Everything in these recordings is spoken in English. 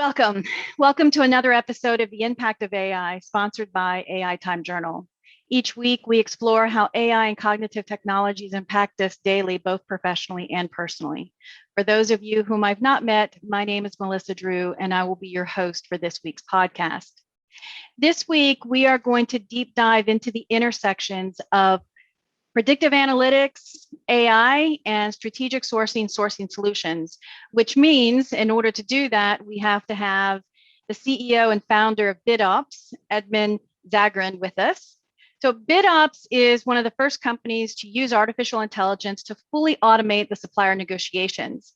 Welcome. Welcome to another episode of The Impact of AI, sponsored by AI Time Journal. Each week, we explore how AI and cognitive technologies impact us daily, both professionally and personally. For those of you whom I've not met, my name is Melissa Drew, and I will be your host for this week's podcast. This week, we are going to deep dive into the intersections of predictive analytics, AI, and strategic sourcing solutions, which means in order to do that, we have to have the CEO and founder of BidOps, Edmund Zagorin, with us. So BidOps is one of the first companies to use artificial intelligence to fully automate the supplier negotiations.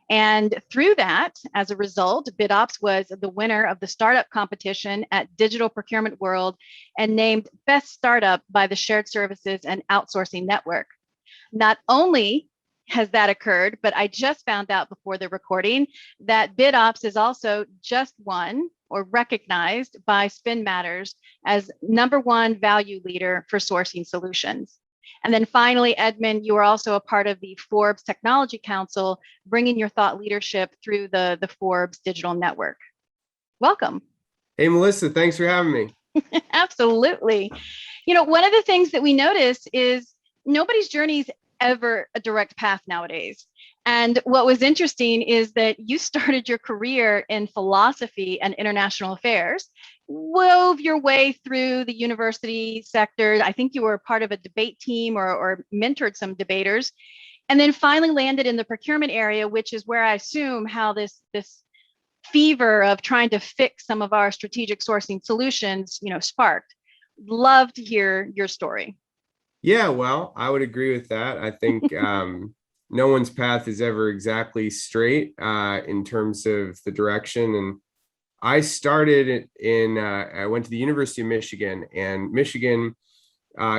And through that, as a result, BidOps was the winner of the startup competition at Digital Procurement World and named Best Startup by the Shared Services and Outsourcing Network. Not only has that occurred, but I just found out before the recording that BidOps is also just won or recognized by Spin Matters as #1 value leader for sourcing solutions. And then finally, Edmund, you are also a part of the Forbes Technology Council, bringing your thought leadership through the Forbes digital network. Welcome. Hey, Melissa, thanks for having me. Absolutely. You know, one of the things that we notice is nobody's journey is ever a direct path nowadays. And what was interesting is that you started your career in philosophy and international affairs, wove your way through the university sector. I think you were part of a debate team or mentored some debaters, and then finally landed in the procurement area, which is where I assume how this fever of trying to fix some of our strategic sourcing solutions, sparked. Love to hear your story. Yeah, well, I would agree with that. I think no one's path is ever exactly straight in terms of the direction. And I started I went to the University of Michigan, and Michigan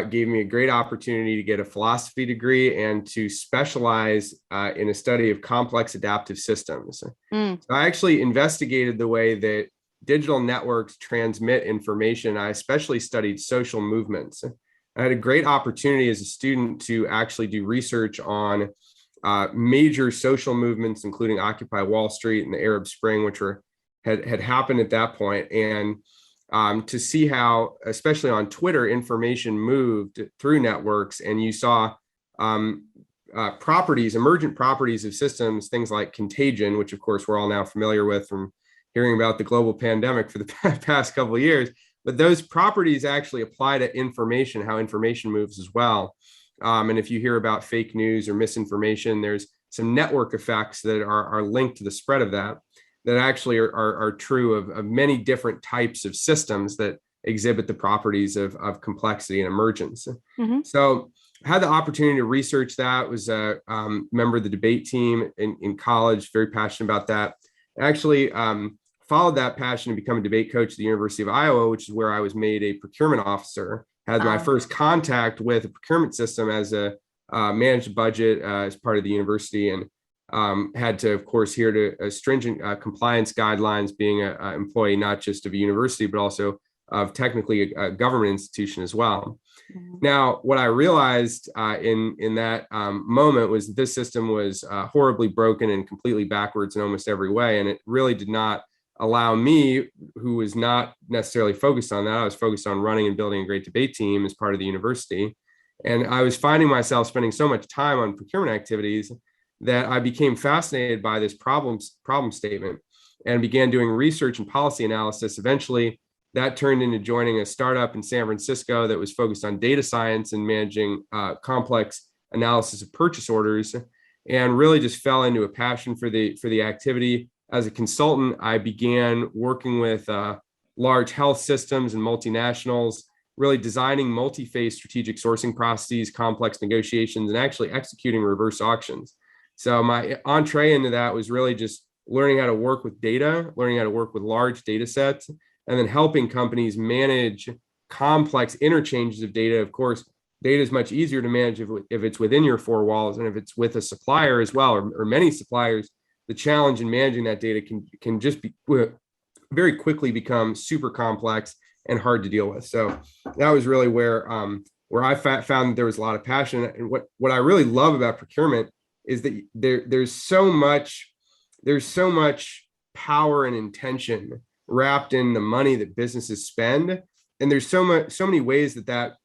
gave me a great opportunity to get a philosophy degree and to specialize in a study of complex adaptive systems. So I actually investigated the way that digital networks transmit information. I especially studied social movements. I had a great opportunity as a student to actually do research on major social movements, including Occupy Wall Street and the Arab Spring, which had happened at that point, and to see how, especially on Twitter, information moved through networks, and you saw emergent properties of systems, things like contagion, which of course we're all now familiar with from hearing about the global pandemic for the past couple of years. But those properties actually apply to information, how information moves as well. And if you hear about fake news or misinformation, there's some network effects that are linked to the spread of that actually are true of many different types of systems that exhibit the properties of complexity and emergence. Mm-hmm. So I had the opportunity to research that, was a member of the debate team in college, very passionate about that. Actually, followed that passion to become a debate coach at the University of Iowa, which is where I was made a procurement officer, had my first contact with a procurement system as a managed budget as part of the university, and had to, of course, adhere to stringent compliance guidelines, being an employee not just of a university, but also of technically a government institution as well. Mm-hmm. Now, what I realized in that moment was that this system was horribly broken and completely backwards in almost every way, and it really did not allow me, who was not necessarily focused on that. I was focused on running and building a great debate team as part of the university. And I was finding myself spending so much time on procurement activities that I became fascinated by this problem statement and began doing research and policy analysis. Eventually, that turned into joining a startup in San Francisco that was focused on data science and managing complex analysis of purchase orders, and really just fell into a passion for the activity. As a consultant, I began working with large health systems and multinationals, really designing multi-phase strategic sourcing processes, complex negotiations, and actually executing reverse auctions. So my entree into that was really just learning how to work with data, learning how to work with large data sets, and then helping companies manage complex interchanges of data. Of course, data is much easier to manage if it's within your four walls, and if it's with a supplier as well, or many suppliers, the challenge in managing that data can just be very quickly become super complex and hard to deal with. So that was really where I found that there was a lot of passion. And what I really love about procurement is that there's so much power and intention wrapped in the money that businesses spend. And there's so many ways that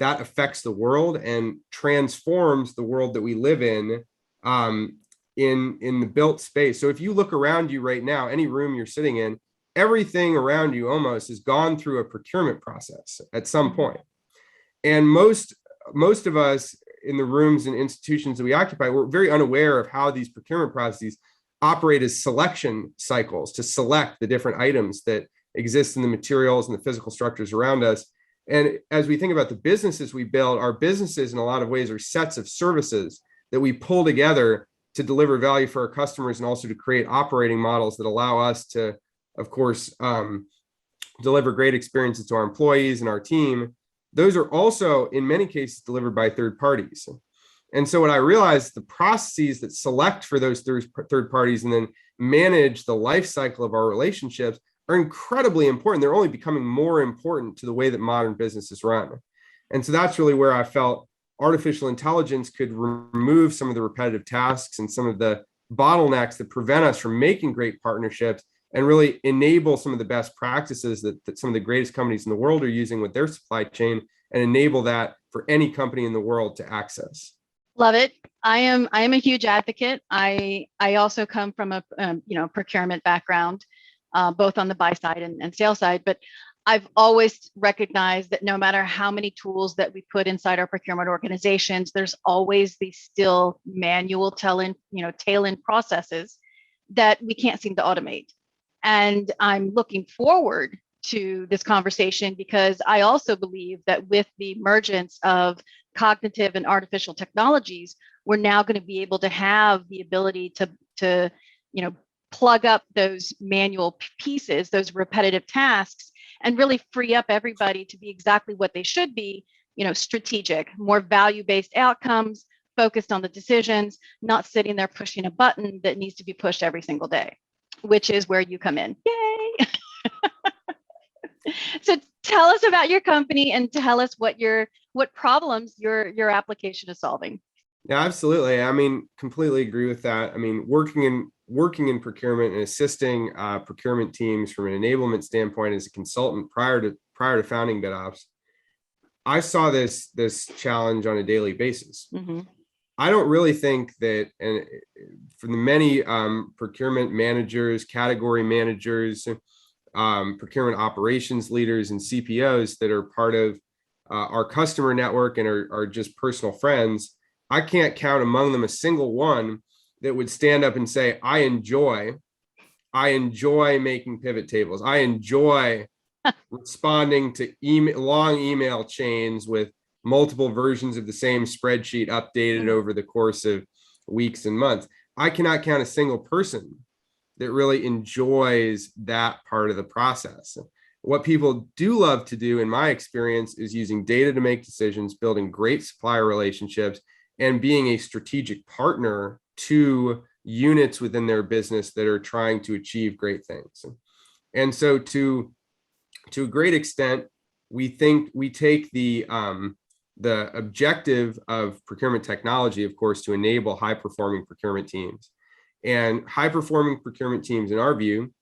affects the world and transforms the world that we live in the built space. So if you look around you right now, any room you're sitting in, everything around you almost has gone through a procurement process at some point. And most of us in the rooms and institutions that we occupy, we're very unaware of how these procurement processes operate as selection cycles to select the different items that exist in the materials and the physical structures around us. And as we think about the businesses we build, our businesses in a lot of ways are sets of services that we pull together to deliver value for our customers and also to create operating models that allow us to, of course, deliver great experiences to our employees and our team. Those are also, in many cases, delivered by third parties. And so what I realized, the processes that select for those third parties and then manage the life cycle of our relationships are incredibly important. They're only becoming more important to the way that modern businesses run. And so that's really where I felt artificial intelligence could remove some of the repetitive tasks and some of the bottlenecks that prevent us from making great partnerships and really enable some of the best practices that some of the greatest companies in the world are using with their supply chain and enable that for any company in the world to access. Love it. I am a huge advocate. I also come from a procurement background, both on the buy side and sales side, but I've always recognized that no matter how many tools that we put inside our procurement organizations, there's always these still manual tail end processes that we can't seem to automate. And I'm looking forward to this conversation because I also believe that with the emergence of cognitive and artificial technologies, we're now going to be able to have the ability to plug up those manual pieces, those repetitive tasks, and really free up everybody to be exactly what they should be, strategic, more value-based outcomes, focused on the decisions, not sitting there pushing a button that needs to be pushed every single day, which is where you come in. Yay! So tell us about your company and tell us what problems your application is solving. Yeah, absolutely. I mean, completely agree with that. I mean, working in procurement and assisting procurement teams from an enablement standpoint as a consultant prior to founding BitOps, I saw this challenge on a daily basis. Mm-hmm. I don't really think that, and for the many procurement managers, category managers, procurement operations leaders, and CPOs that are part of our customer network and are just personal friends, I can't count among them a single one that would stand up and say, I enjoy making pivot tables. I enjoy responding to long email chains with multiple versions of the same spreadsheet updated over the course of weeks and months. I cannot count a single person that really enjoys that part of the process. What people do love to do, in my experience, is using data to make decisions, building great supplier relationships, and being a strategic partner to units within their business that are trying to achieve great things. And so to a great extent, we take the objective of procurement technology, of course, to enable high-performing procurement teams. And high-performing procurement teams, in our view,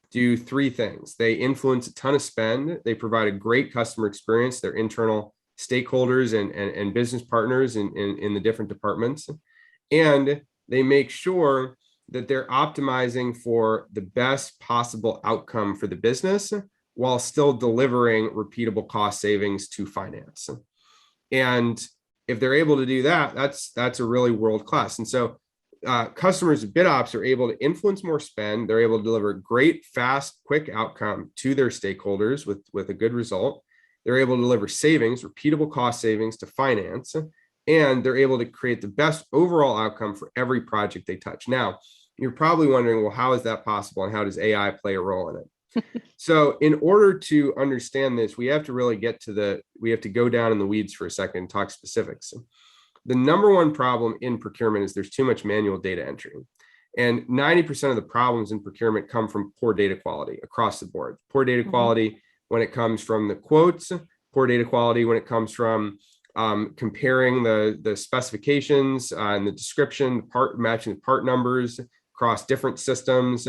do three things. They influence a ton of spend. They provide a great customer experience, their internal stakeholders and business partners in the different departments. And they make sure that they're optimizing for the best possible outcome for the business while still delivering repeatable cost savings to finance. And if they're able to do that, that's a really world-class. And so customers of BitOps are able to influence more spend. They're able to deliver a great, fast, quick outcome to their stakeholders with a good result. They're able to deliver savings, repeatable cost savings to finance, and they're able to create the best overall outcome for every project they touch. Now, you're probably wondering, well, how is that possible and how does AI play a role in it? So in order to understand this, we have to really we have to go down in the weeds for a second and talk specifics. The number one problem in procurement is there's too much manual data entry. And 90% of the problems in procurement come from poor data quality across the board. Poor data quality when it comes from the quotes, poor data quality when it comes from comparing the specifications and the description, matching the part numbers across different systems,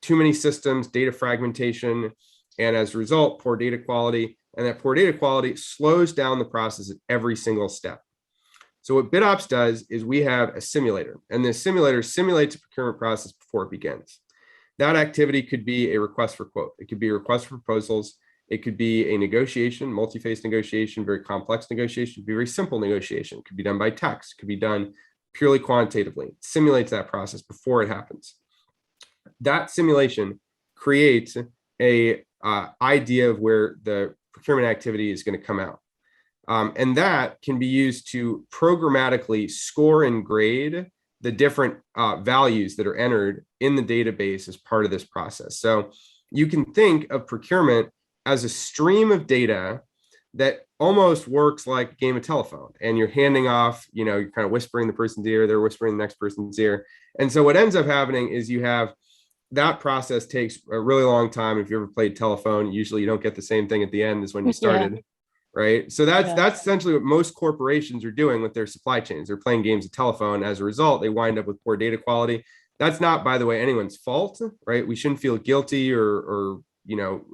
too many systems, data fragmentation, and as a result, poor data quality. And that poor data quality slows down the process at every single step. So what BitOps does is we have a simulator, and this simulator simulates a procurement process before it begins. That activity could be a request for quote. It could be a request for proposals. It could be a negotiation, multi-phase negotiation, very complex negotiation. It could be a very simple negotiation. It could be done by text. It could be done purely quantitatively. It simulates that process before it happens. That simulation creates a idea of where the procurement activity is going to come out. And that can be used to programmatically score and grade the different values that are entered in the database as part of this process. So you can think of procurement as a stream of data that almost works like a game of telephone, and you're handing off, you're kind of whispering the person's ear, they're whispering the next person's ear. And so what ends up happening is you have that process takes a really long time. If you ever played telephone, usually you don't get the same thing at the end as when you started. Yeah. Right. So that's essentially what most corporations are doing with their supply chains. They're playing games of telephone. As a result, they wind up with poor data quality. That's not, by the way, anyone's fault, right? We shouldn't feel guilty or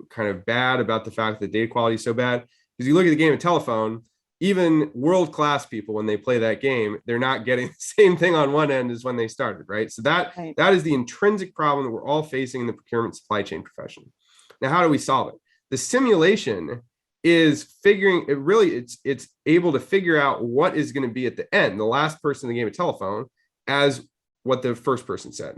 kind of bad about the fact that data quality is so bad. Because you look at the game of telephone, even world-class people, when they play that game, they're not getting the same thing on one end as when they started, right? So that is the intrinsic problem that we're all facing in the procurement supply chain profession. Now, how do we solve it? The simulation is it's able to figure out what is going to be at the end, the last person in the game of telephone, as what the first person said.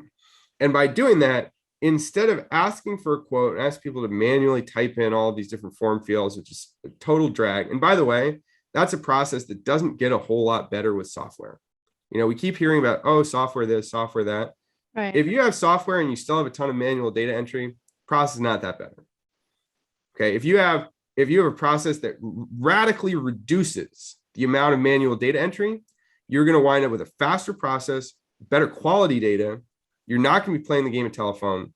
And by doing that, instead of asking for a quote and ask people to manually type in all of these different form fields, which is a total drag. And by the way, that's a process that doesn't get a whole lot better with software. We keep hearing about, software this, software that. Right. If you have software and you still have a ton of manual data entry, process is not that better. Okay. If you have a process that radically reduces the amount of manual data entry, you're going to wind up with a faster process, better quality data. You're not going to be playing the game of telephone.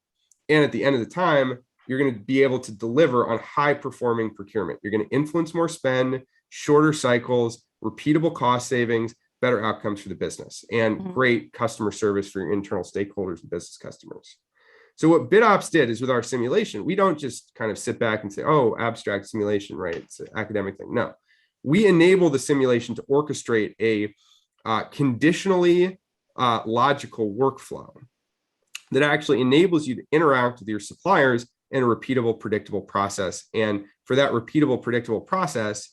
And at the end of the time, you're going to be able to deliver on high performing procurement. You're going to influence more spend, shorter cycles, repeatable cost savings, better outcomes for the business, and great customer service for your internal stakeholders and business customers. So what BitOps did is with our simulation, we don't just kind of sit back and say, abstract simulation, right? It's an academic thing. No, we enable the simulation to orchestrate a conditionally logical workflow that actually enables you to interact with your suppliers in a repeatable, predictable process. And for that repeatable, predictable process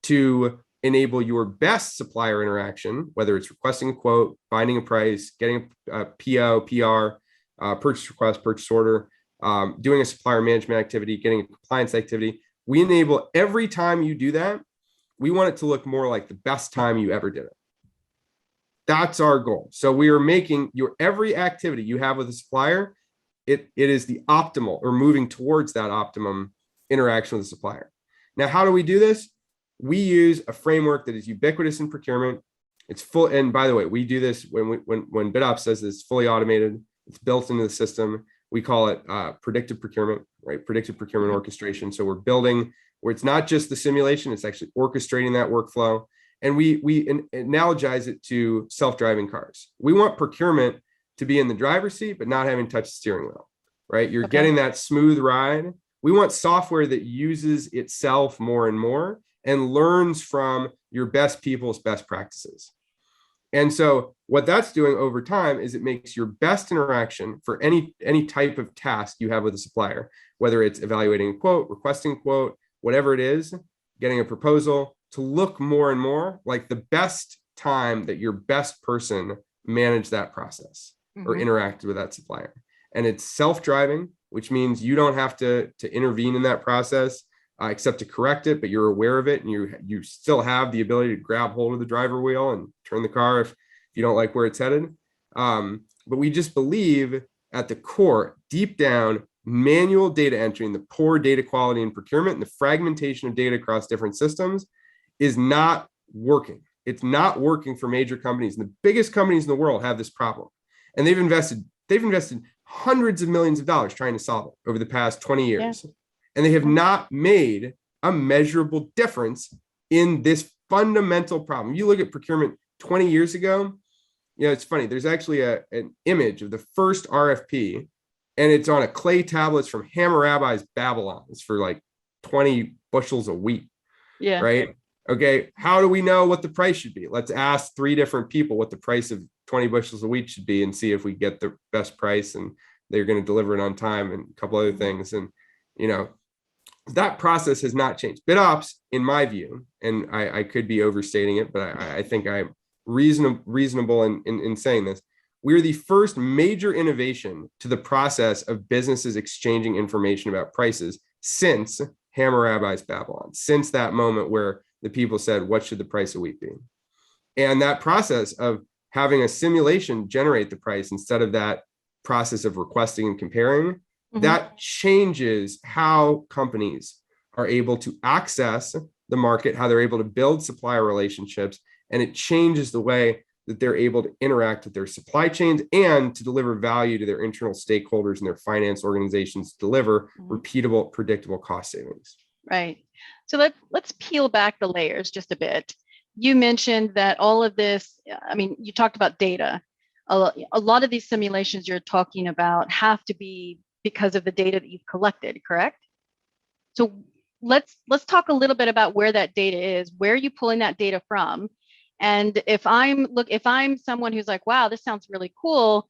to enable your best supplier interaction, whether it's requesting a quote, finding a price, getting a PO, PR, purchase request, purchase order, doing a supplier management activity, getting a compliance activity. We enable every time you do that, we want it to look more like the best time you ever did it. That's our goal. So we are making your every activity you have with a supplier, it is the optimal or moving towards that optimum interaction with the supplier. Now, how do we do this? We use a framework that is ubiquitous in procurement. It's full. And by the way, we do this when BitOps says this, fully automated. It's built into the system. We call it predictive procurement, right? Predictive procurement orchestration. So we're building where it's not just the simulation, it's actually orchestrating that workflow. And we analogize it to self-driving cars. We want procurement to be in the driver's seat, but not having to touch the steering wheel, right? You're getting that smooth ride. We want software that uses itself more and more and learns from your best people's best practices. And so what that's doing over time is it makes your best interaction for any type of task you have with a supplier, whether it's evaluating a quote, requesting a quote, whatever it is, getting a proposal, to look more and more like the best time that your best person managed that process or interacted with that supplier. And it's self-driving, which means you don't have to intervene in that process except to correct it, but you're aware of it and you still have the ability to grab hold of the driver wheel and turn the car if you don't like where it's headed. But we just believe at the core, deep down, manual data entry and the poor data quality in procurement and the fragmentation of data across different systems is not working. It's not working for major companies. And the biggest companies in the world have this problem. And they've invested hundreds of millions of dollars trying to solve it over the past 20 years. Yeah. And they have not made a measurable difference in this fundamental problem. You look at procurement 20 years ago, it's funny. There's actually an image of the first RFP and it's on a clay tablets from Hammurabi's Babylon. It's for like 20 bushels a wheat, Yeah. right? Okay, how do we know what the price should be? Let's ask 3 different people what the price of 20 bushels of wheat should be and see if we get the best price and they're going to deliver it on time and a couple other things. And, you know, that process has not changed. BitOps, in my view, and I could be overstating it, but I think I'm reasonable in saying this. We're the first major innovation to the process of businesses exchanging information about prices since Hammurabi's Babylon, since that moment where the people said, what should the price of wheat be? And that process of having a simulation generate the price instead of that process of requesting and comparing, that changes how companies are able to access the market, how they're able to build supplier relationships, and it changes the way that they're able to interact with their supply chains and to deliver value to their internal stakeholders and their finance organizations to deliver repeatable, predictable cost savings. Right. So let's peel back the layers just a bit. You mentioned that all of this, I mean, you talked about data. A lot of these simulations you're talking about have to be because of the data that you've collected, correct? So let's talk a little bit about where that data is. Where are you pulling that data from? And if I'm someone who's like, wow, this sounds really cool.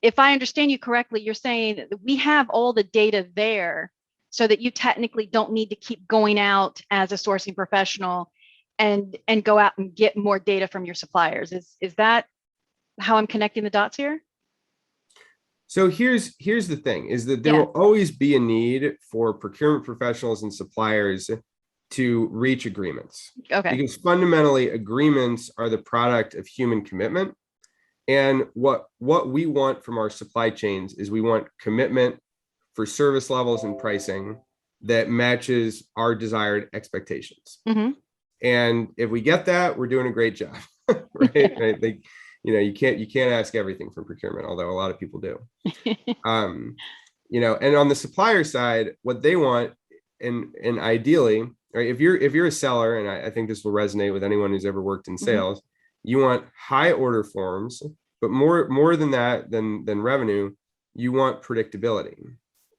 If I understand you correctly, you're saying that we have all the data there so that you technically don't need to keep going out as a sourcing professional and go out and get more data from your suppliers. Is that how I'm connecting the dots here? So here's the thing, is that there will always be a need for procurement professionals and suppliers to reach agreements. Okay. Because fundamentally, agreements are the product of human commitment. And what we want from our supply chains is we want commitment for service levels and pricing that matches our desired expectations. And if we get that, we're doing a great job, right? Right? Like, you know, you can't ask everything from procurement, although a lot of people do. You know, and on the supplier side, what they want, and ideally, right, if you're a seller, and I think this will resonate with anyone who's ever worked in sales, you want high order forms, but more than that, than revenue, you want predictability.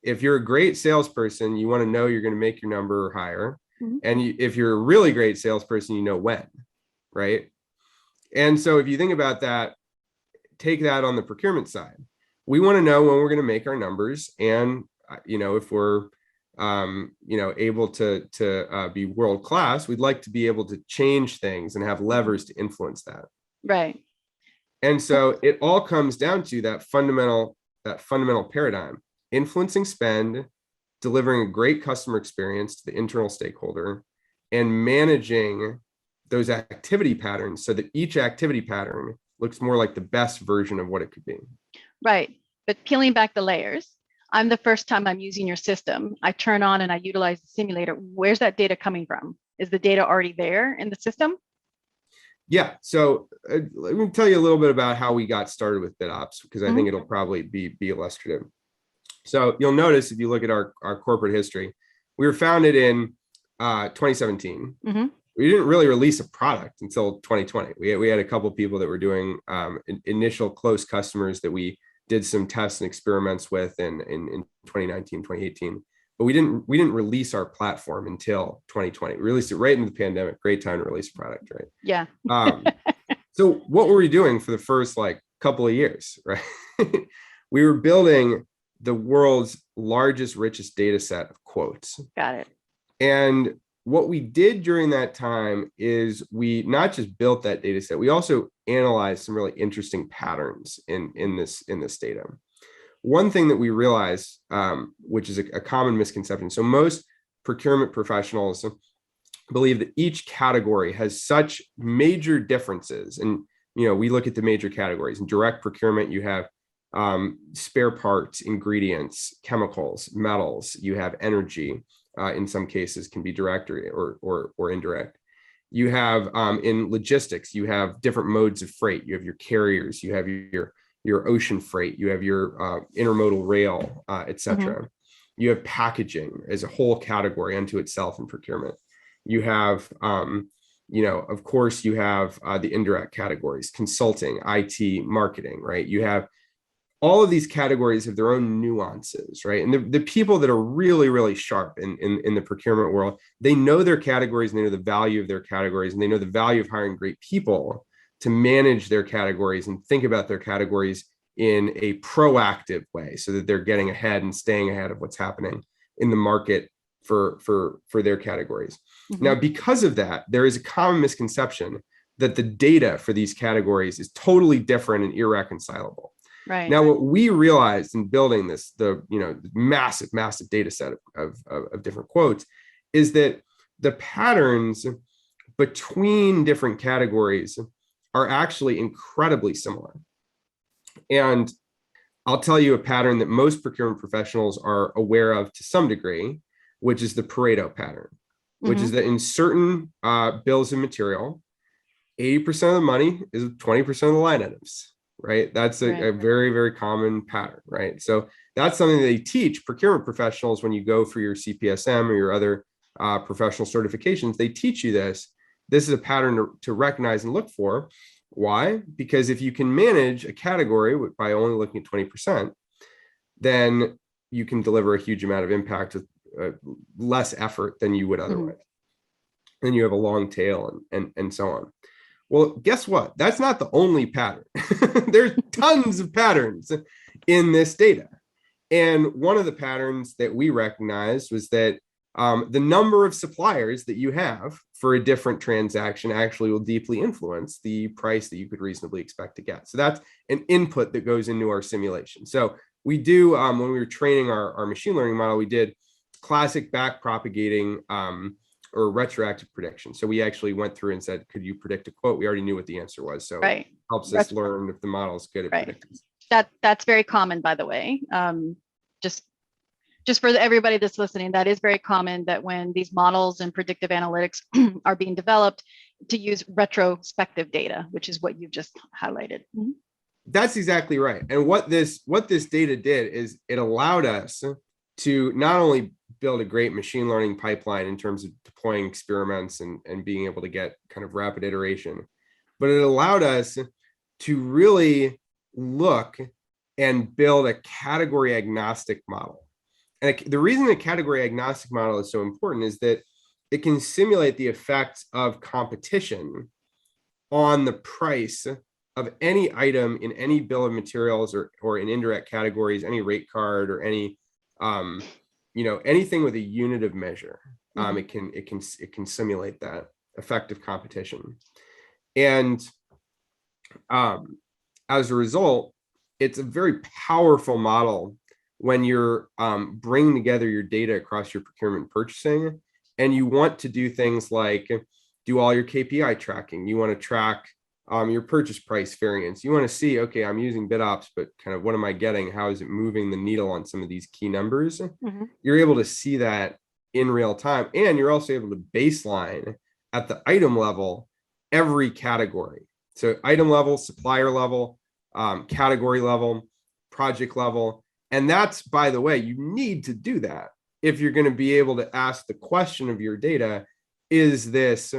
If you're a great salesperson, you want to know you're going to make your number higher. And if you're a really great salesperson, you know when, right? And so if you think about that, take that on the procurement side. We want to know when we're going to make our numbers, and you know, if we're you know, able to be world class, we'd like to be able to change things and have levers to influence that. Right. And so it all comes down to that fundamental paradigm: influencing spend, delivering a great customer experience to the internal stakeholder, and managing those activity patterns so that each activity pattern looks more like the best version of what it could be. Right. But peeling back the layers, I'm the first time I'm using your system. I turn on and I utilize the simulator. Where's that data coming from? Is the data already there in the system? Yeah. So let me tell you a little bit about how we got started with BitOps, because I think it'll probably be illustrative. So you'll notice if you look at our corporate history, we were founded in 2017. We didn't really release a product until 2020. We had a couple of people that were doing initial close customers that we did some tests and experiments with in 2019, 2018. But we didn't release our platform until 2020. We released it right in the pandemic. Great time to release a product, right? Yeah. So what were we doing for the first like couple of years, right? We were building the world's largest, richest data set of quotes. Got it. And what we did during that time is we not just built that data set, we also analyzed some really interesting patterns in this data. One thing that we realized, which is a common misconception, so most procurement professionals believe that each category has such major differences. And, you know, we look at the major categories. In direct procurement, you have spare parts, ingredients, chemicals, metals, you have energy. In some cases can be direct or indirect. You have in logistics, you have different modes of freight. You have your carriers, you have your ocean freight, you have your intermodal rail, et cetera. You have packaging as a whole category unto itself in procurement. You have, you know, of course, you have the indirect categories: consulting, IT, marketing, right? You have all of these categories have their own nuances, right? And the people that are really, really sharp in the procurement world, they know their categories and they know the value of their categories, and they know the value of hiring great people to manage their categories and think about their categories in a proactive way so that they're getting ahead and staying ahead of what's happening in the market for their categories. Mm-hmm. Now, because of that, there is a common misconception that the data for these categories is totally different and irreconcilable. Right. Now, what we realized in building this, massive data set of different quotes, is that the patterns between different categories are actually incredibly similar. And I'll tell you a pattern that most procurement professionals are aware of to some degree, which is the Pareto pattern, which is that in certain bills of material, 80% of the money is 20% of the line items. Right. That's a very, very common pattern. Right. So that's something they teach procurement professionals when you go for your CPSM or your other professional certifications. They teach you this. This is a pattern to recognize and look for. Why? Because if you can manage a category by only looking at 20%, then you can deliver a huge amount of impact with less effort than you would otherwise. Mm-hmm. And you have a long tail and so on. Well, guess what? That's not the only pattern. There's tons of patterns in this data. And one of the patterns that we recognized was that the number of suppliers that you have for a different transaction actually will deeply influence the price that you could reasonably expect to get. So that's an input that goes into our simulation. So we do, when we were training our machine learning model, we did classic back propagating or retroactive prediction. So we actually went through and said, could you predict a quote? We already knew what the answer was. So it helps us learn if the model is good at predicting. That's very common, by the way. Just for everybody that's listening, that is very common that when these models and predictive analytics are being developed, to use retrospective data, which is what you just highlighted. Mm-hmm. That's exactly right. And what this data did is it allowed us to not only build a great machine learning pipeline in terms of deploying experiments and being able to get kind of rapid iteration, but it allowed us to really look and build a category agnostic model. And the reason a category agnostic model is so important is that it can simulate the effects of competition on the price of any item in any bill of materials or in indirect categories, any rate card or any anything with a unit of measure. It can simulate that effective competition. And as a result, it's a very powerful model when you're bringing together your data across your procurement purchasing, and you want to do things like do all your KPI tracking. You want to track your purchase price variance. You want to see, okay, I'm using bid ops, but kind of what am I getting? How is it moving the needle on some of these key numbers? Mm-hmm. You're able to see that in real time. And you're also able to baseline at the item level every category. So item level, supplier level, category level, project level. And that's, by the way, you need to do that if you're going to be able to ask the question of your data, is this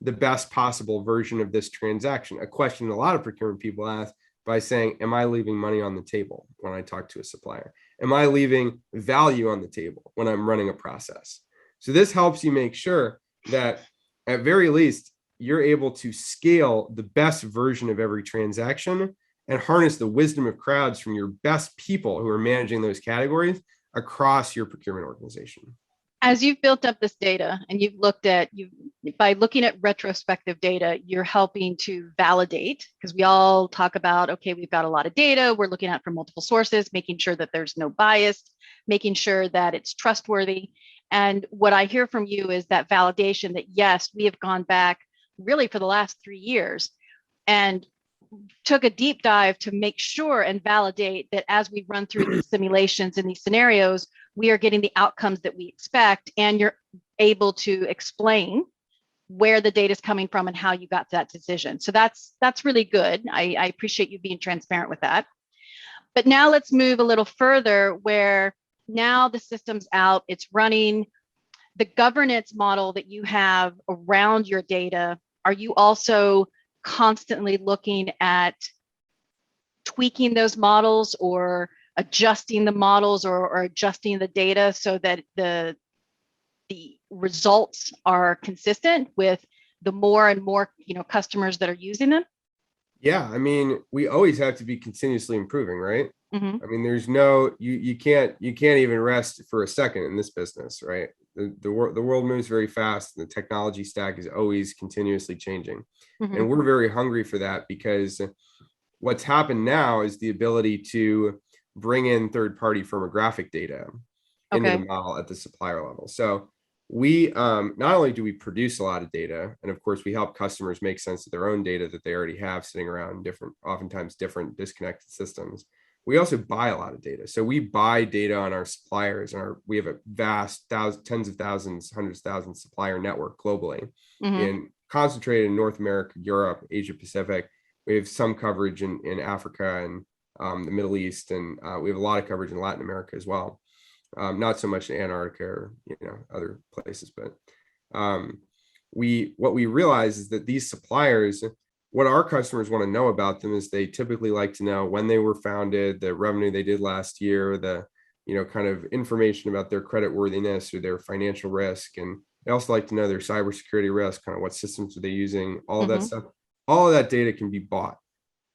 the best possible version of this transaction? A question a lot of procurement people ask by saying, am I leaving money on the table when I talk to a supplier? Am I leaving value on the table when I'm running a process? So this helps you make sure that at very least, you're able to scale the best version of every transaction and harness the wisdom of crowds from your best people who are managing those categories across your procurement organization. As you've built up this data and you've looked at, by looking at retrospective data, you're helping to validate, because we all talk about, okay, we've got a lot of data, we're looking at from multiple sources, making sure that there's no bias, making sure that it's trustworthy. And what I hear from you is that validation that, yes, we have gone back really for the last 3 years and took a deep dive to make sure and validate that as we run through these simulations and these scenarios, we are getting the outcomes that we expect, and you're able to explain where the data is coming from and how you got to that decision. So that's really good. I appreciate you being transparent with that. But now let's move a little further, where now the system's out, it's running. The governance model that you have around your data, are you also constantly looking at tweaking those models or adjusting the models or adjusting the data so that the results are consistent with the more and more, customers that are using them? Yeah, I mean, we always have to be continuously improving, right? Mm-hmm. I mean, there's no you can't even rest for a second in this business, right? The world moves very fast, and the technology stack is always continuously changing. Mm-hmm. And we're very hungry for that, because what's happened now is the ability to bring in third-party firmographic data into the model at the supplier level. So we not only do we produce a lot of data, and of course we help customers make sense of their own data that they already have sitting around oftentimes different disconnected systems. We also buy a lot of data. So we buy data on our suppliers, and we have a vast tens of thousands, hundreds of thousands supplier network globally, in concentrated in North America, Europe, Asia Pacific. We have some coverage in Africa and the Middle East, and we have a lot of coverage in Latin America as well. Not so much in Antarctica or other places, but what we realize is that these suppliers, what our customers want to know about them is they typically like to know when they were founded, the revenue they did last year, the kind of information about their credit worthiness or their financial risk, and they also like to know their cybersecurity risk, kind of what systems are they using, all of that stuff. All of that data can be bought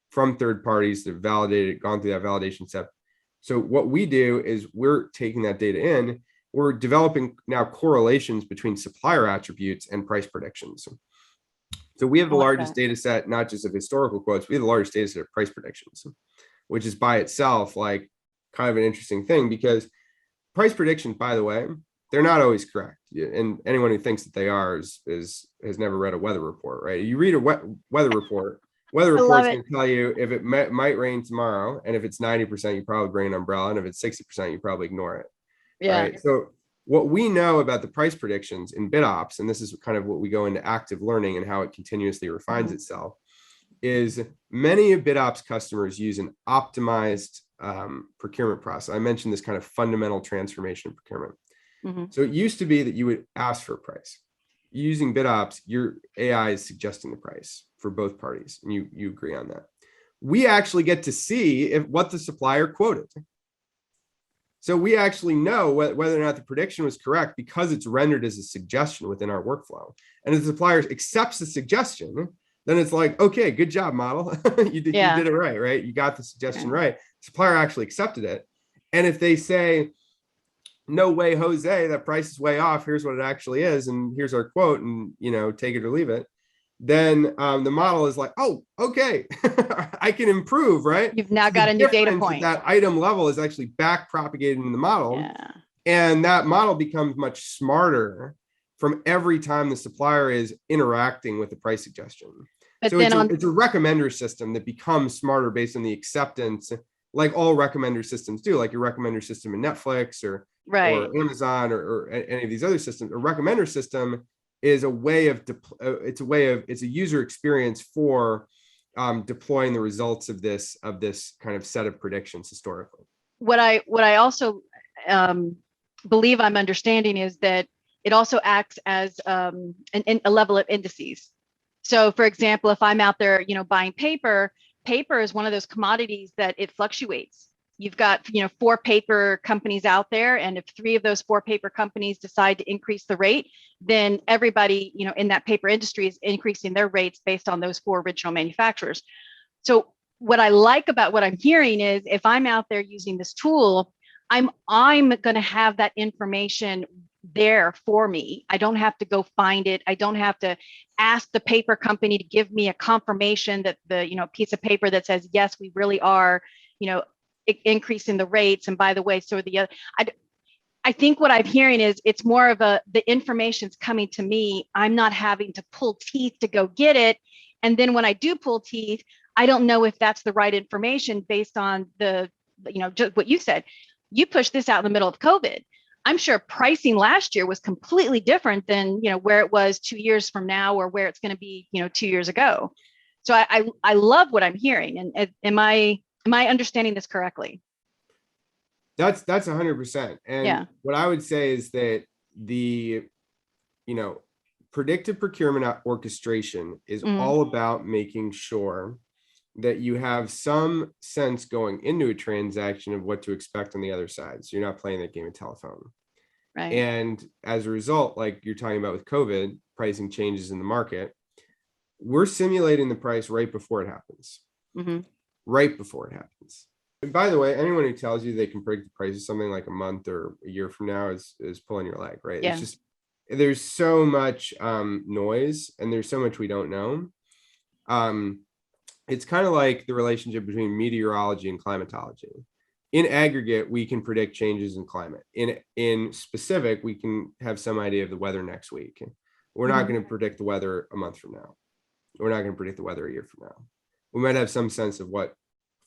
from third parties that have validated, gone through that validation step. So what we do is we're taking that data in, we're developing now correlations between supplier attributes and price predictions. So we have the largest data set, not just of historical quotes, we have the largest data set of price predictions, which is by itself like kind of an interesting thing, because price predictions, by the way, they're not always correct. And anyone who thinks that they are has never read a weather report, right? You read a weather report, weather report's going to tell you if it might rain tomorrow, and if it's 90%, you probably bring an umbrella, and if it's 60%, you probably ignore it. Yeah. Right. So what we know about the price predictions in bid ops, and this is kind of what we go into active learning and how it continuously refines itself, is many of bid ops customers use an optimized procurement process. I mentioned this kind of fundamental transformation of procurement. So it used to be that you would ask for a price. Using bid ops, your AI is suggesting the price for both parties, and you agree on that. We actually get to see what the supplier quoted. So we actually know whether or not the prediction was correct because it's rendered as a suggestion within our workflow. And if the supplier accepts the suggestion, then it's like, okay, good job, model. You did it right? You got the suggestion right. Supplier actually accepted it. And if they say, no way, Jose, that price is way off, here's what it actually is, and here's our quote, and take it or leave it, then the model is like, oh, okay, I can improve, right? You've now got a new data point. That item level is actually back propagated in the model, and that model becomes much smarter from every time the supplier is interacting with the price suggestion. But so it's a recommender system that becomes smarter based on the acceptance, like all recommender systems do, like your recommender system in Netflix or Amazon or any of these other systems. A recommender system is a way of it's a user experience for deploying the results of this kind of set of predictions historically. What I also believe I'm understanding is that it also acts as a level of indices. So, for example, if I'm out there, buying paper is one of those commodities that it fluctuates. You've got, 4 paper companies out there, and if 3 of those 4 paper companies decide to increase the rate, then everybody, in that paper industry is increasing their rates based on those 4 original manufacturers. So what I like about what I'm hearing is if I'm out there using this tool, I'm going to have that information there for me. I don't have to go find it. I don't have to ask the paper company to give me a confirmation that the, piece of paper that says, yes, we really are, increasing the rates. And by the way, so the other, I think what I'm hearing is it's more of the information's coming to me. I'm not having to pull teeth to go get it. And then when I do pull teeth, I don't know if that's the right information based on just what you said. You pushed this out in the middle of COVID. I'm sure pricing last year was completely different than, where it was 2 years from now or where it's going to be, 2 years ago. So I love what I'm hearing. And am I understanding this correctly? That's 100%. And what I would say is that the, predictive procurement orchestration is all about making sure that you have some sense going into a transaction of what to expect on the other side. So you're not playing that game of telephone. Right. And as a result, like you're talking about with COVID, pricing changes in the market, we're simulating the price right before it happens. Right before it happens. And by the way, anyone who tells you they can predict the price of something like a month or a year from now is pulling your leg, right? Yeah. It's just, there's so much noise and there's so much we don't know. It's kind of like the relationship between meteorology and climatology. In aggregate, we can predict changes in climate. In specific, we can have some idea of the weather next week. We're not going to predict the weather a month from now. We're not going to predict the weather a year from now. We might have some sense of what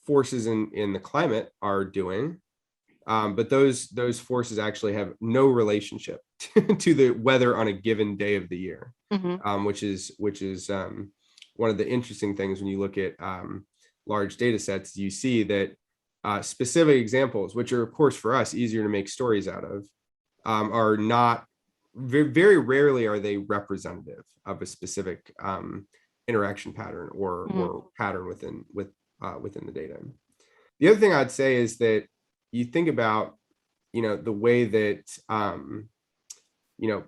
forces in the climate are doing, but those forces actually have no relationship to the weather on a given day of the year, which is one of the interesting things when you look at large data sets. You see that specific examples, which are of course for us easier to make stories out of, are not very rarely are they representative of a specific interaction pattern or pattern within the data. The other thing I'd say is that you think about, the way that,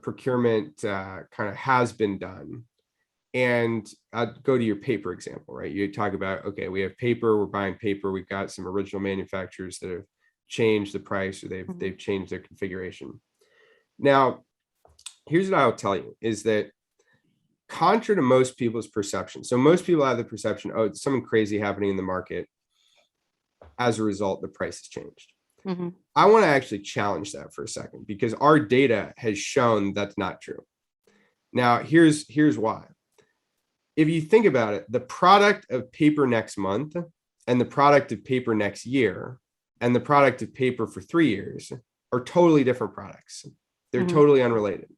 procurement kind of has been done. And I'd go to your paper example, right? You talk about, okay, we have paper, we're buying paper. We've got some original manufacturers that have changed the price or they've changed their configuration. Now, here's what I'll tell you is that contrary to most people's perception, so most people have the perception, oh, it's something crazy happening in the market. As a result, the price has changed. I want to actually challenge that for a second because our data has shown that's not true. Now, here's why. If you think about it, the product of paper next month and the product of paper next year and the product of paper for 3 years are totally different products. They're totally unrelated.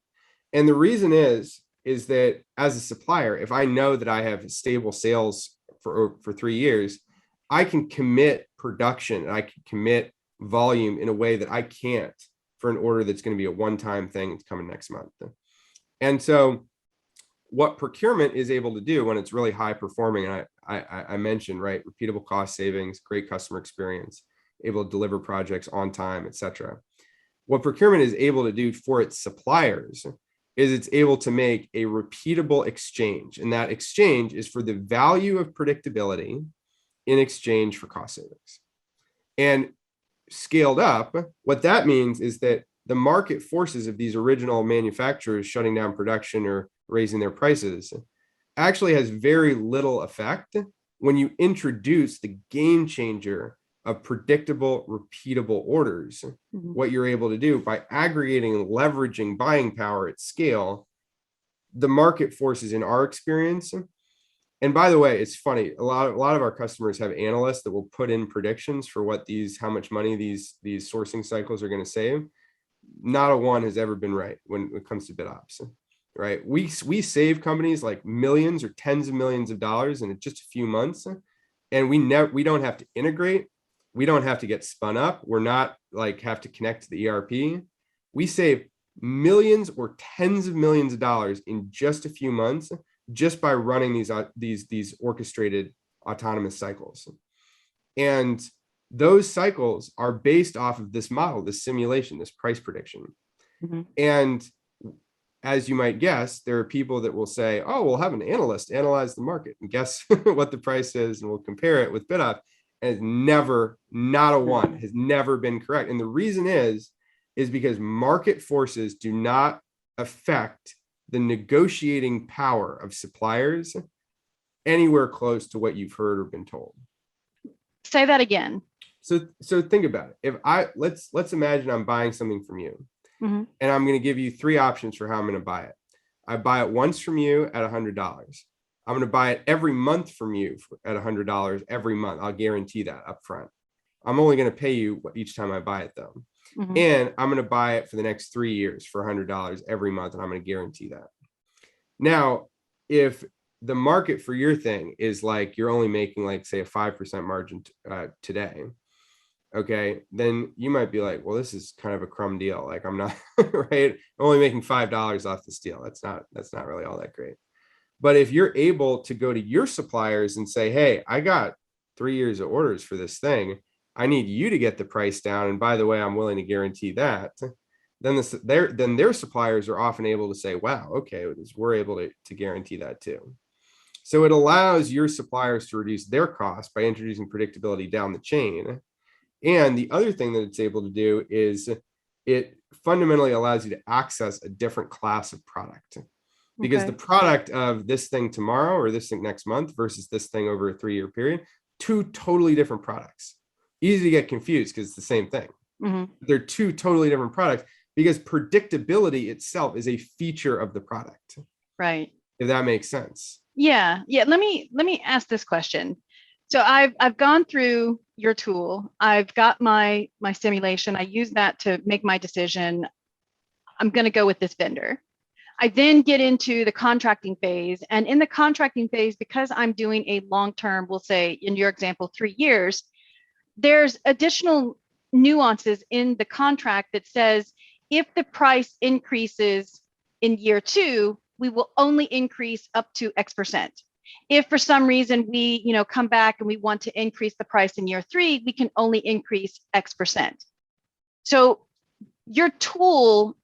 And the reason is that as a supplier, if I know that I have stable sales for 3 years, I can commit production and I can commit volume in a way that I can't for an order that's going to be a one-time thing that's coming next month. And so what procurement is able to do when it's really high performing, and I mentioned, right, repeatable cost savings, great customer experience, able to deliver projects on time, et cetera. What procurement is able to do for its suppliers is it's able to make a repeatable exchange. And that exchange is for the value of predictability in exchange for cost savings. And scaled up, what that means is that the market forces of these original manufacturers shutting down production or raising their prices actually has very little effect when you introduce the game changer of predictable, repeatable orders. What you're able to do by aggregating and leveraging buying power at scale, the market forces in our experience. And by the way, it's funny, a lot of our customers have analysts that will put in predictions for how much money these sourcing cycles are going to save. Not a one has ever been right when it comes to bid ops, right? We save companies like millions or tens of millions of dollars in just a few months, and we don't have to integrate. We don't have to get spun up. We're not like have to connect to the ERP. We save millions or tens of millions of dollars in just a few months just by running these orchestrated autonomous cycles. And those cycles are based off of this model, this simulation, this price prediction. And as you might guess, there are people that will say, oh, we'll have an analyst analyze the market and guess what the price is, and we'll compare it with bid ops. And not a one has never been correct. And the reason is because market forces do not affect the negotiating power of suppliers anywhere close to what you've heard or been told. Say that again. So think about it. Let's imagine I'm buying something from you, and I'm going to give you 3 options for how I'm going to buy it. I buy it once from you at $100. I'm going to buy it every month from you at $100 every month. I'll guarantee that up front. I'm only going to pay you each time I buy it though. And I'm going to buy it for the next 3 years for $100 every month. And I'm going to guarantee that. Now, if the market for your thing is like, you're only making like, say, a 5% margin today. Okay. Then you might be like, well, this is kind of a crumb deal. Like I'm not right. I'm only making $5 off this deal. That's not really all that great. But if you're able to go to your suppliers and say, hey, I got 3 years of orders for this thing, I need you to get the price down. And by the way, I'm willing to guarantee that. Then their suppliers are often able to say, wow, okay, we're able to guarantee that too. So it allows your suppliers to reduce their costs by introducing predictability down the chain. And the other thing that it's able to do is it fundamentally allows you to access a different class of product. Because the product of this thing tomorrow or this thing next month versus this thing over a 3-year period, 2 totally different products. Easy to get confused because it's the same thing. They're 2 totally different products because predictability itself is a feature of the product. Right. If that makes sense. Yeah. Let me ask this question. So I've gone through your tool. I've got my simulation. I use that to make my decision. I'm going to go with this vendor. I then get into the contracting phase. And in the contracting phase, because I'm doing a long-term, we'll say in your example, 3 years, there's additional nuances in the contract that says, if the price increases in year 2, we will only increase up to X%. If for some reason we, come back and we want to increase the price in year 3, we can only increase X%. So your tool,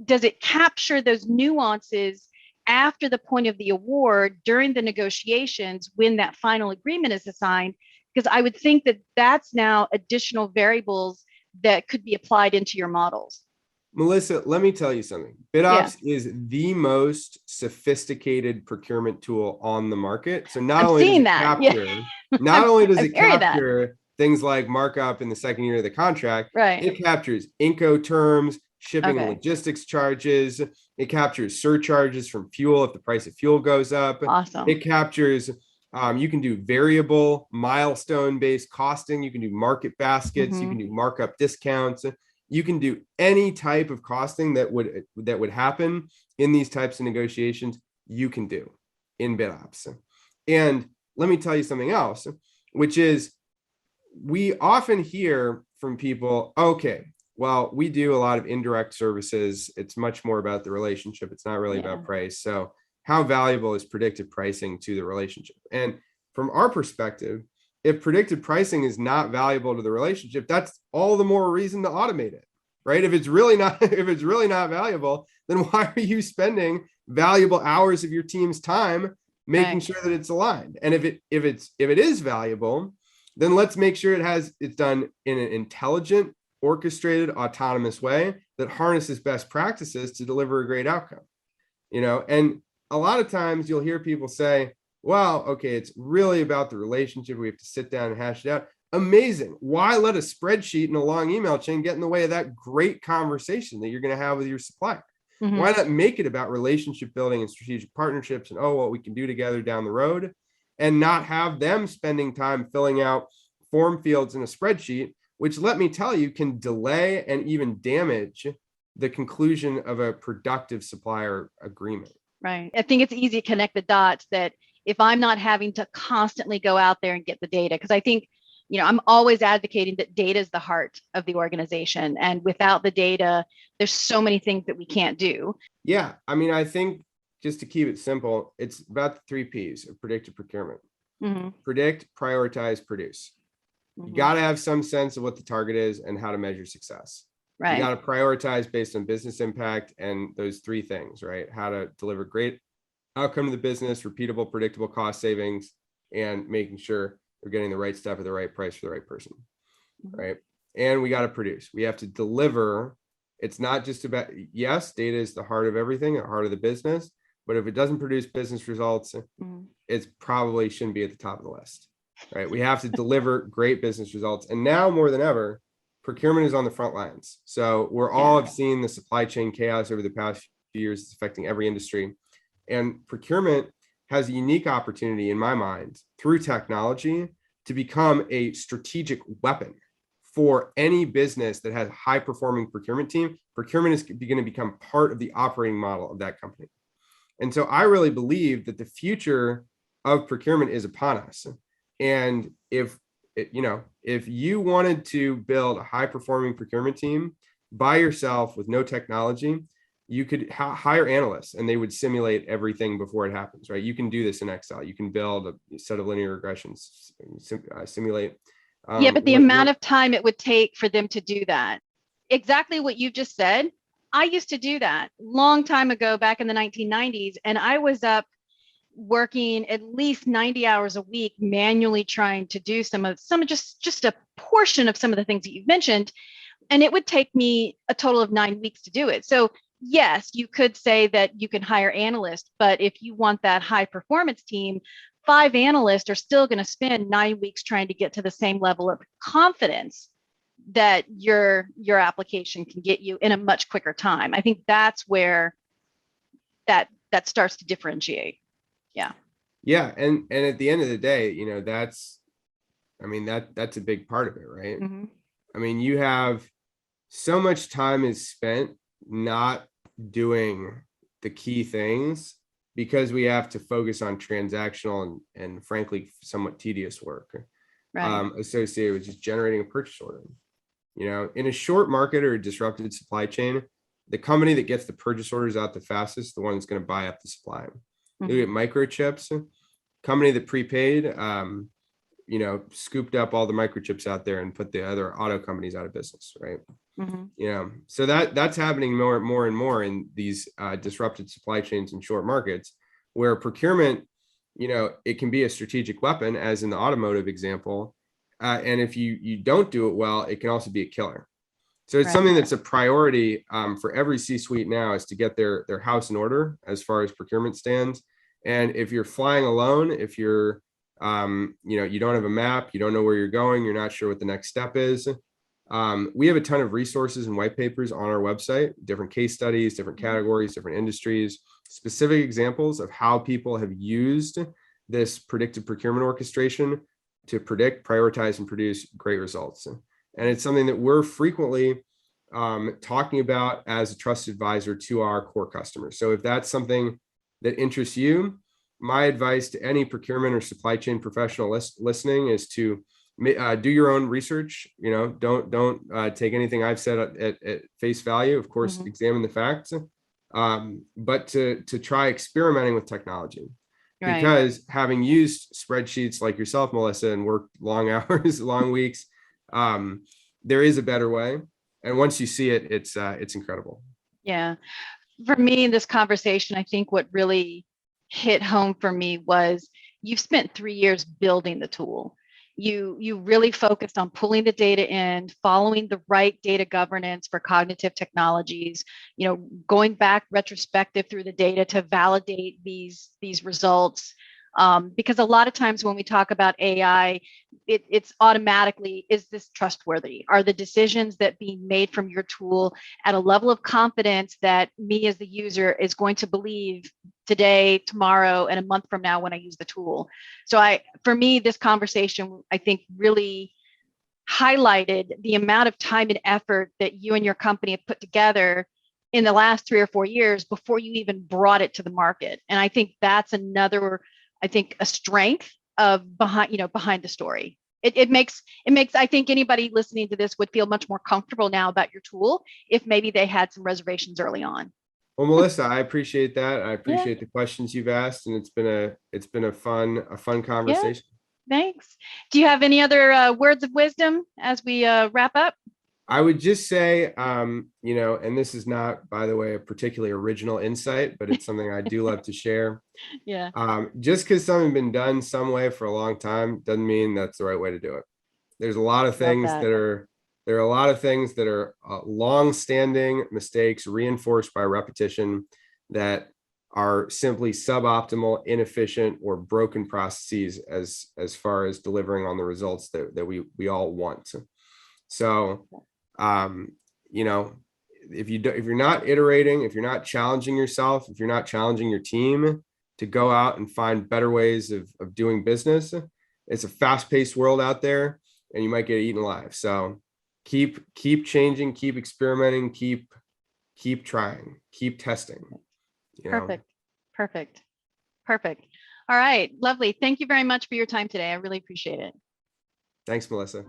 does it capture those nuances after the point of the award during the negotiations when that final agreement is assigned? Because I would think that that's now additional variables that could be applied into your models. Melissa, let me tell you something. BidOps is the most sophisticated procurement tool on the market. So not only does it capture, not only does it capture things like markup in the second year of the contract, it captures Incoterms, shipping and logistics charges. It captures surcharges from fuel if the price of fuel goes up. Awesome. It captures, you can do variable milestone-based costing. You can do market baskets. You can do markup discounts. You can do any type of costing that would happen in these types of negotiations. You can do in BidOps. And let me tell you something else, which is we often hear from people, okay, well, we do a lot of indirect services. It's much more about the relationship. It's not really about price. So how valuable is predictive pricing to the relationship? And from our perspective, if predictive pricing is not valuable to the relationship, that's all the more reason to automate it, right? If it's really not valuable, then why are you spending valuable hours of your team's time making sure that it's aligned? And if it is valuable, then let's make sure it's done in an intelligent, orchestrated, autonomous way that harnesses best practices to deliver a great outcome. And a lot of times you'll hear people say, well, okay, it's really about the relationship. We have to sit down and hash it out. Amazing. Why let a spreadsheet and a long email chain get in the way of that great conversation that you're going to have with your supplier? Why not make it about relationship building and strategic partnerships and, what we can do together down the road, and not have them spending time filling out form fields in a spreadsheet, which, let me tell you, can delay and even damage the conclusion of a productive supplier agreement. Right. I think it's easy to connect the dots that if I'm not having to constantly go out there and get the data, because I think, I'm always advocating that data is the heart of the organization. And without the data, there's so many things that we can't do. Yeah. I mean, I think just to keep it simple, it's about the 3 Ps of predictive procurement. Predict, prioritize, produce. You got to have some sense of what the target is and how to measure success. You got to prioritize based on business impact and those 3 things, right? How to deliver great outcome to the business, repeatable, predictable cost savings, and making sure we're getting the right stuff at the right price for the right person, right? And we got to produce. We have to deliver. It's not just about, yes, data is the heart of everything, the heart of the business, but if it doesn't produce business results, it probably shouldn't be at the top of the list, right? We have to deliver great business results. And now more than ever, procurement is on the front lines. So we're all have seen the supply chain chaos over the past few years. It's affecting every industry. And procurement has a unique opportunity, in my mind, through technology to become a strategic weapon for any business that has a high-performing procurement team. Procurement is going to become part of the operating model of that company. And so I really believe that the future of procurement is upon us. And if you wanted to build a high-performing procurement team by yourself with no technology, you could hire analysts and they would simulate everything before it happens, right? You can do this in Excel. You can build a set of linear regressions, simulate. Yeah, but the amount of time it would take for them to do that, exactly what you just said. I used to do that long time ago, back in the 1990s, and I was up working at least 90 hours a week manually trying to do some of just a portion of some of the things that you've mentioned, and it would take me a total of 9 weeks to do it. So yes, you could say that you can hire analysts, but if you want that high performance team, 5 analysts are still going to spend 9 weeks trying to get to the same level of confidence that your application can get you in a much quicker time. I think that's where that starts to differentiate. Yeah. Yeah. And at the end of the day, you know, that's a big part of it, right? Mm-hmm. I mean, you have so much time is spent not doing the key things because we have to focus on transactional and frankly, somewhat tedious work, right, associated with just generating a purchase order. You know, in a short market or a disrupted supply chain, the company that gets the purchase orders out the fastest, the one that's going to buy up the supply. mm-hmm. You get microchips, company that prepaid, you know, scooped up all the microchips out there and put the other auto companies out of business, right? Mm-hmm. You know, so that's happening more and more in these disrupted supply chains and short markets, where procurement, you know, it can be a strategic weapon, as in the automotive example. And if you don't do it well, it can also be a killer. So it's Right. something that's a priority for every C-suite now, is to get their house in order as far as procurement stands. And if you're flying alone, if you're, you know, you don't have a map, you don't know where you're going, you're not sure what the next step is. We have a ton of resources and white papers on our website, different case studies, different categories, different industries, specific examples of how people have used this predictive procurement orchestration to predict, prioritize, and produce great results. And it's something that we're frequently talking about as a trusted advisor to our core customers. So if that's something that interests you, my advice to any procurement or supply chain professional listening is to do your own research. You know, don't take anything I've said at face value. Of course, Mm-hmm. examine the facts, but to try experimenting with technology. Right. Because having used spreadsheets like yourself, Melissa, and worked long hours, long weeks, there is a better way. And once you see it, it's incredible. Yeah. For me, in this conversation, I think what really hit home for me was you've spent 3 years building the tool. You really focused on pulling the data in, following the right data governance for cognitive technologies, you know, going back retrospective through the data to validate these results. Because a lot of times when we talk about AI, it's automatically, is this trustworthy? Are the decisions that being made from your tool at a level of confidence that me as the user is going to believe today, tomorrow, and a month from now when I use the tool? So for me, this conversation, I think, really highlighted the amount of time and effort that you and your company have put together in the last 3 or 4 years before you even brought it to the market. And I think that's another, I think, a strength of behind the story. It makes, I think anybody listening to this would feel much more comfortable now about your tool if maybe they had some reservations early on. Well, Melissa, I appreciate that. I appreciate Yeah. the questions you've asked, and it's been a fun conversation. Yeah, thanks. Do you have any other words of wisdom as we wrap up? I would just say, you know, and this is not, by the way, a particularly original insight, but it's something I do love to share. Yeah. Just because something's been done some way for a long time doesn't mean that's the right way to do it. There's a lot of things there are a lot of things that are long-standing mistakes reinforced by repetition that are simply suboptimal, inefficient, or broken processes as far as delivering on the results that we all want. So, you know, if you're not iterating, if you're not challenging yourself, if you're not challenging your team to go out and find better ways of doing business, it's a fast-paced world out there, and you might get eaten alive. So keep changing, keep experimenting, keep trying, keep testing. Perfect. All right, lovely. Thank you very much for your time today. I really appreciate it. Thanks, Melissa.